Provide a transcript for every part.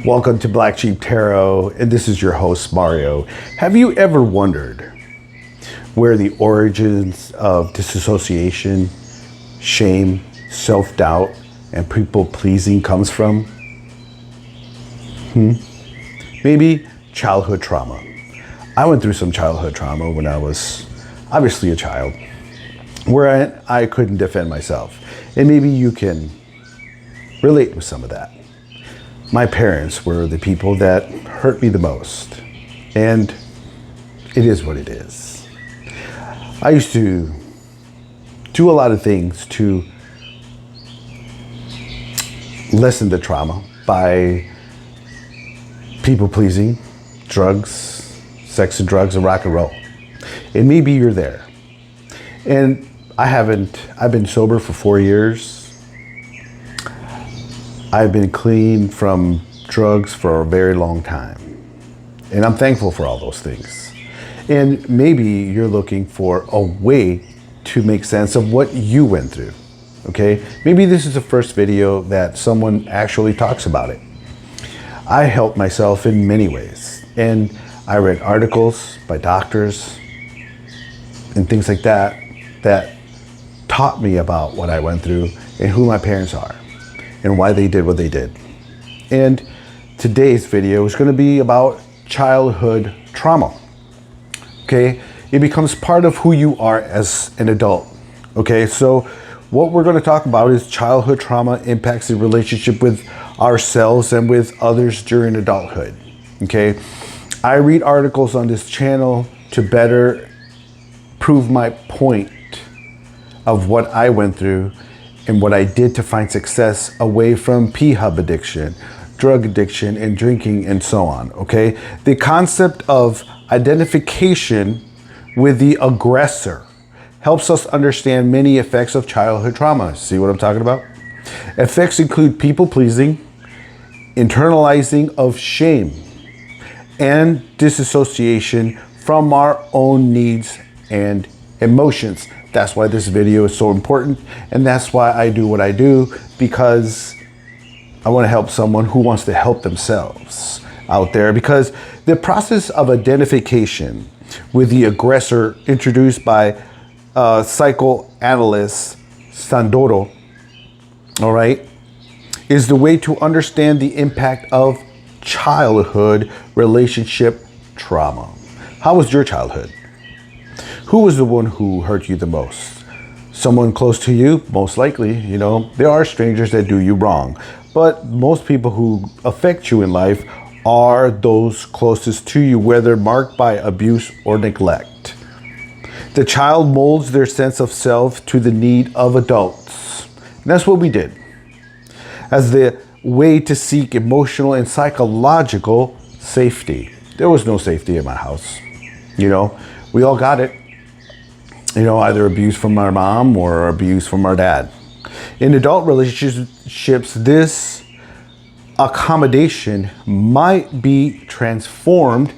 Welcome to Black Sheep Tarot, and this is your host, Mario. Have you ever wondered where the origins of dissociation, shame, self-doubt, and people-pleasing comes from? Maybe childhood trauma. I went through some childhood trauma when I was obviously a child, where I couldn't defend myself. And maybe you can relate with some of that. My parents were the people that hurt me the most, and it is what it is. I used to do a lot of things to lessen the trauma by people pleasing, drugs, sex and drugs, and rock and roll. And maybe you're there. And I've been sober for 4 years. I've been clean from drugs for a very long time. And I'm thankful for all those things. And maybe you're looking for a way to make sense of what you went through, okay? Maybe this is the first video that someone actually talks about it. I helped myself in many ways. And I read articles by doctors and things like that that taught me about what I went through and who my parents are and why they did what they did. And today's video is going to be about childhood trauma. Okay? It becomes part of who you are as an adult. Okay? So what we're going to talk about is childhood trauma impacts the relationship with ourselves and with others during adulthood. Okay? I read articles on this channel to better prove my point of what I went through and what I did to find success away from P-hub addiction, drug addiction, and drinking, and so on, okay? The concept of identification with the aggressor helps us understand many effects of childhood trauma. See what I'm talking about? Effects include people-pleasing, internalizing of shame, and disassociation from our own needs and emotions. That's why this video is so important, and that's why I do what I do, because I want to help someone who wants to help themselves out there, because the process of identification with the aggressor introduced by psychoanalyst Sandoro, all right, is the way to understand the impact of childhood relationship trauma. How was your childhood? Who was the one who hurt you the most? Someone close to you? Most likely, you know, there are strangers that do you wrong, but most people who affect you in life are those closest to you, whether marked by abuse or neglect. The child molds their sense of self to the need of adults. And that's what we did, as the way to seek emotional and psychological safety. There was no safety in my house. You know, we all got it. You know, either abuse from our mom or abuse from our dad. In adult relationships, this accommodation might be transformed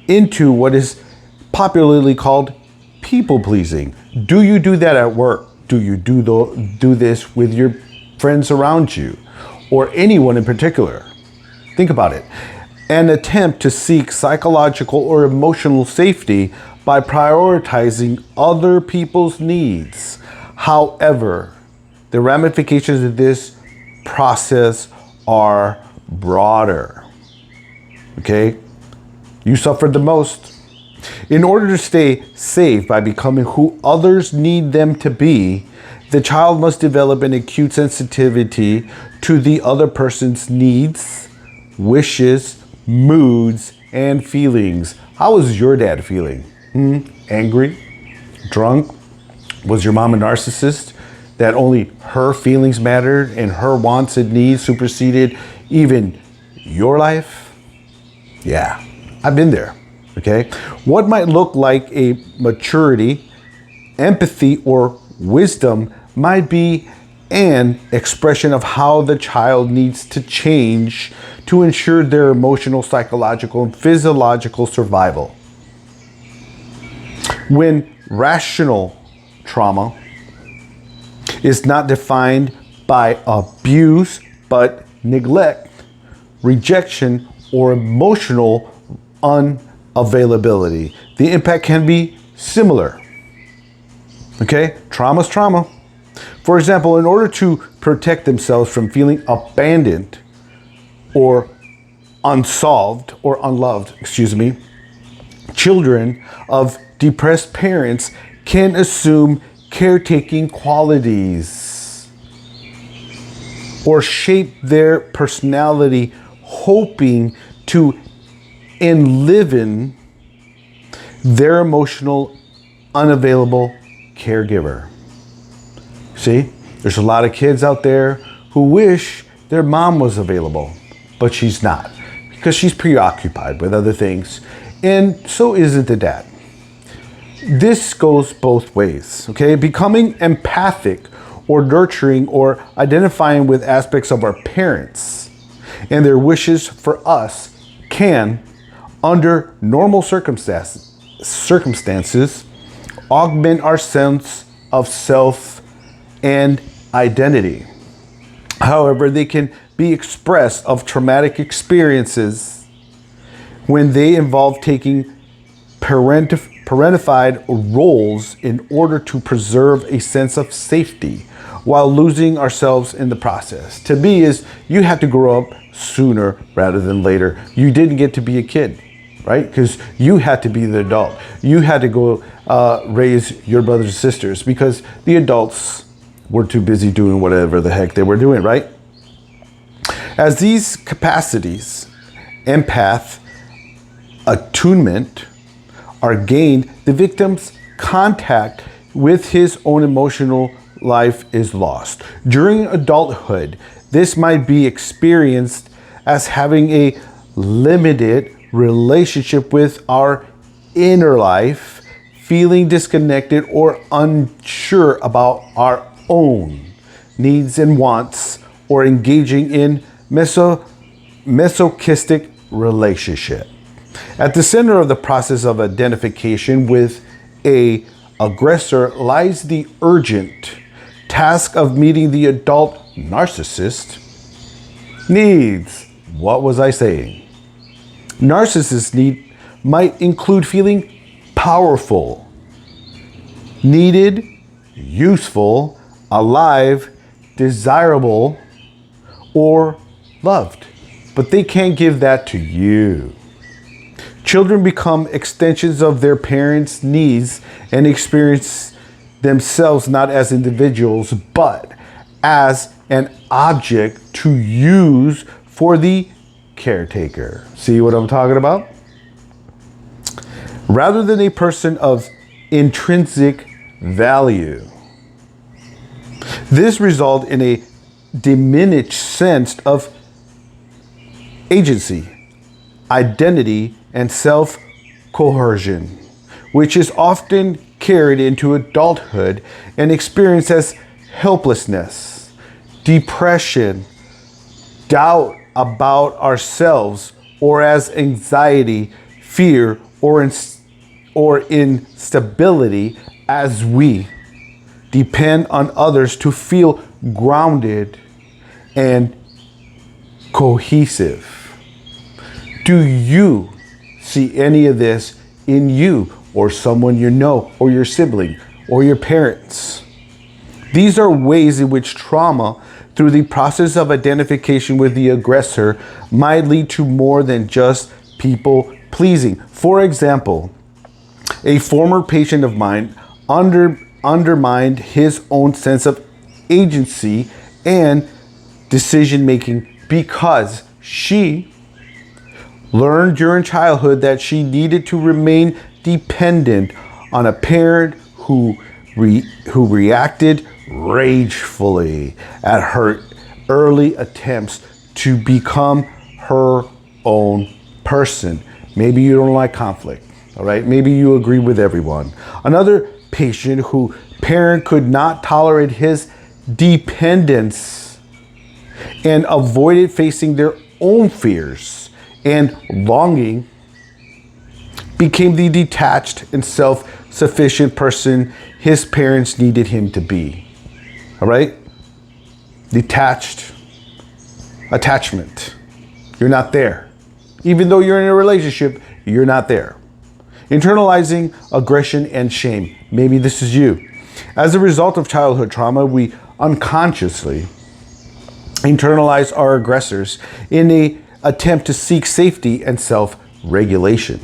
into what is popularly called people-pleasing. Do you do that at work? Do you do this with your friends around you or anyone in particular? Think about it. An attempt to seek psychological or emotional safety by prioritizing other people's needs. However, the ramifications of this process are broader. Okay? You suffered the most. In order to stay safe by becoming who others need them to be, the child must develop an acute sensitivity to the other person's needs, wishes, moods, and feelings. How was your dad feeling? Angry? Drunk? Was your mom a narcissist that only her feelings mattered and her wants and needs superseded even your life? Yeah, I've been there, okay? What might look like a maturity, empathy, or wisdom might be an expression of how the child needs to change to ensure their emotional, psychological, and physiological survival. When rational trauma is not defined by abuse, but neglect, rejection, or emotional unavailability. The impact can be similar. Okay, trauma's trauma. For example, in order to protect themselves from feeling abandoned or unsolved or unloved, children of depressed parents can assume caretaking qualities or shape their personality, hoping to enliven their emotional unavailable caregiver. See, there's a lot of kids out there who wish their mom was available, but she's not because she's preoccupied with other things, and so isn't the dad. This goes both ways, okay? Becoming empathic or nurturing or identifying with aspects of our parents and their wishes for us can, under normal circumstances, augment our sense of self and identity. However, they can be expressed of traumatic experiences when they involve taking parentified roles in order to preserve a sense of safety while losing ourselves in the process. To me is you have to grow up sooner rather than later. You didn't get to be a kid, right? Because you had to be the adult. You had to go raise your brothers and sisters because the adults were too busy doing whatever the heck they were doing, right? As these capacities, empath, attunement, are gained, the victim's contact with his own emotional life is lost. During adulthood, this might be experienced as having a limited relationship with our inner life, feeling disconnected or unsure about our own needs and wants, or engaging in masochistic relationship. At the center of the process of identification with an aggressor lies the urgent task of meeting the adult narcissist needs. What was I saying? Narcissist need might include feeling powerful, needed, useful, alive, desirable, or loved. But they can't give that to you. Children become extensions of their parents' needs and experience themselves not as individuals, but as an object to use for the caretaker. See what I'm talking about? Rather than a person of intrinsic value. This results in a diminished sense of agency, identity, and self-coercion, which is often carried into adulthood and experienced as helplessness, depression, doubt about ourselves, or as anxiety, fear, or instability as we depend on others to feel grounded and cohesive. Do you see any of this in you or someone you know or your sibling or your parents? These are ways in which trauma through the process of identification with the aggressor might lead to more than just people pleasing. For example, a former patient of mine undermined his own sense of agency and decision making because she learned during childhood that she needed to remain dependent on a parent who reacted ragefully at her early attempts to become her own person. Maybe you don't like conflict, all right? Maybe you agree with everyone. Another patient whose parent could not tolerate his dependence and avoided facing their own fears and longing became the detached and self-sufficient person his parents needed him to be. All right? Detached, attachment. You're not there. Even though you're in a relationship, you're not there. Internalizing aggression and shame. Maybe this is you. As a result of childhood trauma, we unconsciously internalize our aggressors in an attempt to seek safety and self-regulation.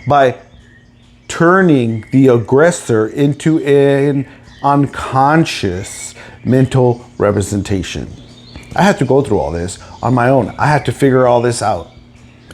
By turning the aggressor into an unconscious mental representation. I had to go through all this on my own. I had to figure all this out.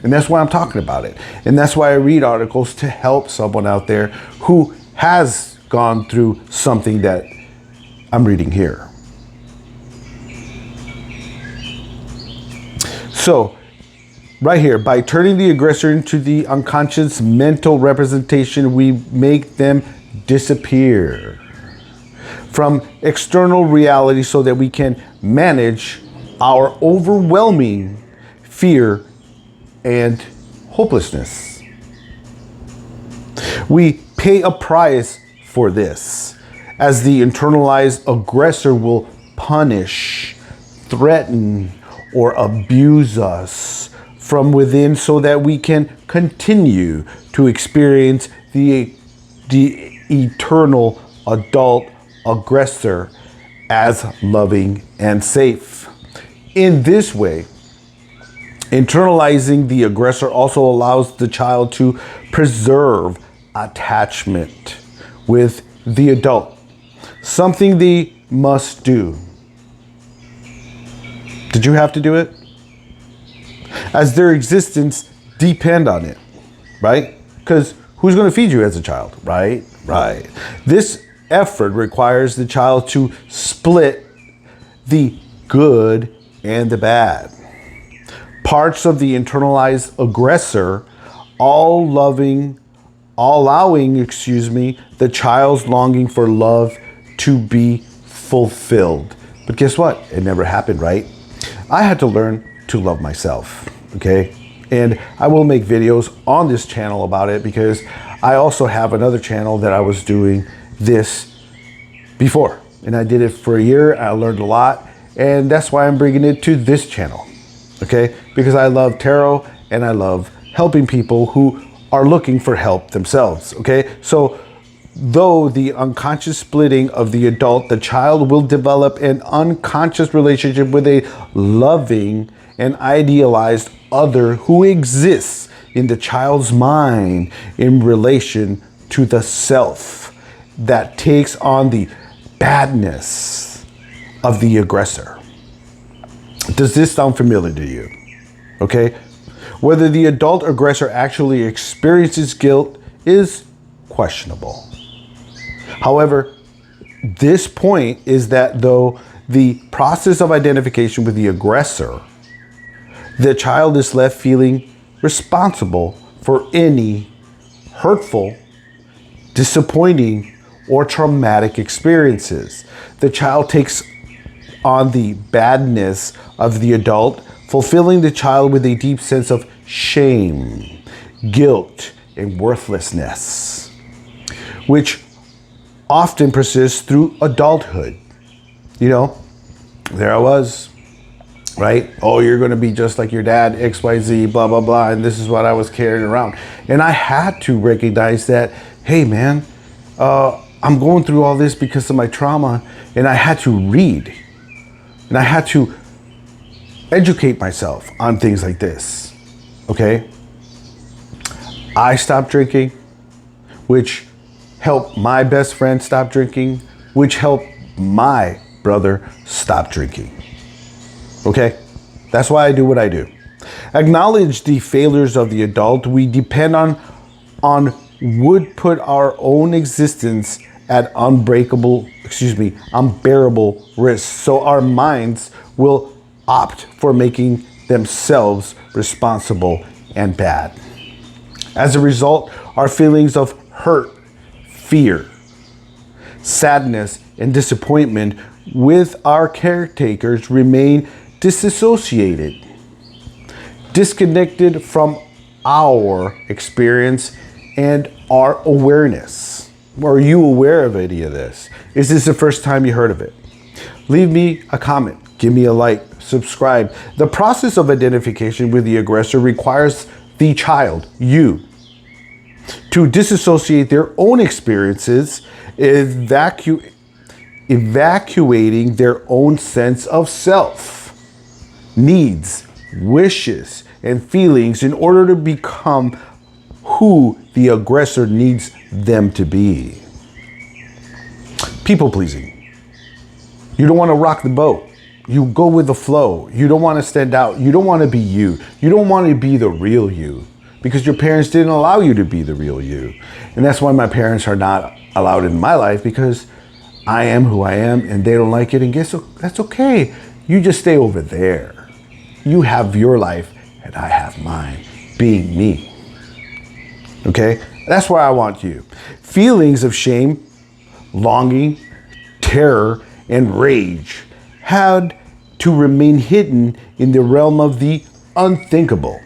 And that's why I'm talking about it. And that's why I read articles to help someone out there who has gone through something that I'm reading here. So, right here, by turning the aggressor into the unconscious mental representation, we make them disappear from external reality so that we can manage our overwhelming fear and hopelessness. We pay a price for this, as the internalized aggressor will punish, threaten, or abuse us from within so that we can continue to experience the eternal adult aggressor as loving and safe. In this way, internalizing the aggressor also allows the child to preserve attachment with the adult, something they must do. Did you have to do it? As their existence depend on it, right? Because who's going to feed you as a child, right? Right. This effort requires the child to split the good and the bad. Parts of the internalized aggressor, allowing the child's longing for love to be fulfilled. But guess what? It never happened, right? I had to learn to love myself, okay? And I will make videos on this channel about it because I also have another channel that I was doing this before. And I did it for a year. I learned a lot. And that's why I'm bringing it to this channel, okay? Because I love tarot and I love helping people who are looking for help themselves, okay? So though the unconscious splitting of the adult, the child will develop an unconscious relationship with a loving and idealized other who exists in the child's mind in relation to the self that takes on the badness of the aggressor. Does this sound familiar to you? Okay? Whether the adult aggressor actually experiences guilt is questionable. However, this point is that though the process of identification with the aggressor, the child is left feeling responsible for any hurtful, disappointing, or traumatic experiences. The child takes on the badness of the adult, fulfilling the child with a deep sense of shame, guilt, and worthlessness, which often persists through adulthood. You know, there I was, right? Oh, you're going to be just like your dad, XYZ, blah, blah, blah. And this is what I was carrying around. And I had to recognize that, hey, man, I'm going through all this because of my trauma. And I had to read. And I had to educate myself on things like this. Okay? I stopped drinking, which helped my best friend stop drinking, which helped my brother stop drinking. Okay? That's why I do what I do. Acknowledge the failures of the adult we depend on would put our own existence at unbearable risks. So our minds will opt for making themselves responsible and bad. As a result, our feelings of hurt, fear, sadness, and disappointment with our caretakers remain disassociated, disconnected from our experience and our awareness. Are you aware of any of this? Is this the first time you heard of it? Leave me a comment. give me a like, subscribe. The process of identification with the aggressor requires the child, you, to disassociate their own experiences, evacuating their own sense of self, needs, wishes, and feelings in order to become who the aggressor needs them to be. People pleasing. You don't want to rock the boat. You go with the flow. You don't want to stand out. You don't want to be you. You don't want to be the real you because your parents didn't allow you to be the real you. And that's why my parents are not allowed in my life, because I am who I am and they don't like it. And guess what? That's okay. You just stay over there. You have your life and I have mine, being me. Okay? That's where I want you. Feelings of shame, longing, terror, and rage had to remain hidden in the realm of the unthinkable,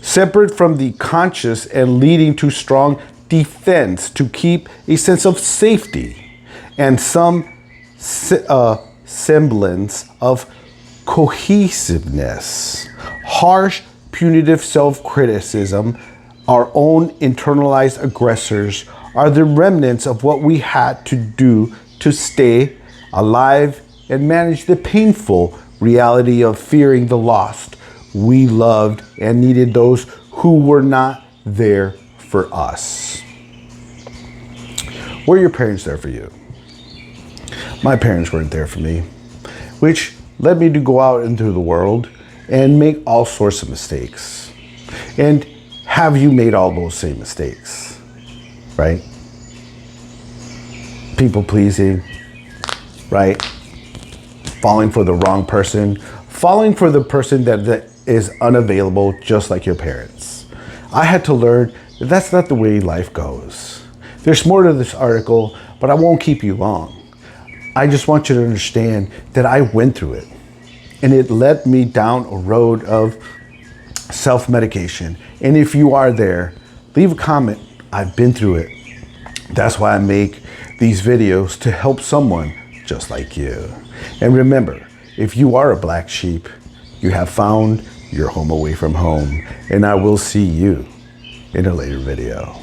separate from the conscious and leading to strong defense to keep a sense of safety and some semblance of cohesiveness. Harsh, punitive self-criticism, our own internalized aggressors, are the remnants of what we had to do to stay alive and manage the painful reality of fearing the lost we loved and needed those who were not there for us. Were your parents there for you? My parents weren't there for me, which led me to go out into the world and make all sorts of mistakes. And have you made all those same mistakes? Right? People pleasing, right? Falling for the wrong person, falling for the person that is unavailable, just like your parents. I had to learn that that's not the way life goes. There's more to this article, but I won't keep you long. I just want you to understand that I went through it, and it led me down a road of self-medication. And if you are there, leave a comment. I've been through it. That's why I make these videos, to help someone just like you. And remember, if you are a black sheep, you have found your home away from home. And I will see you in a later video.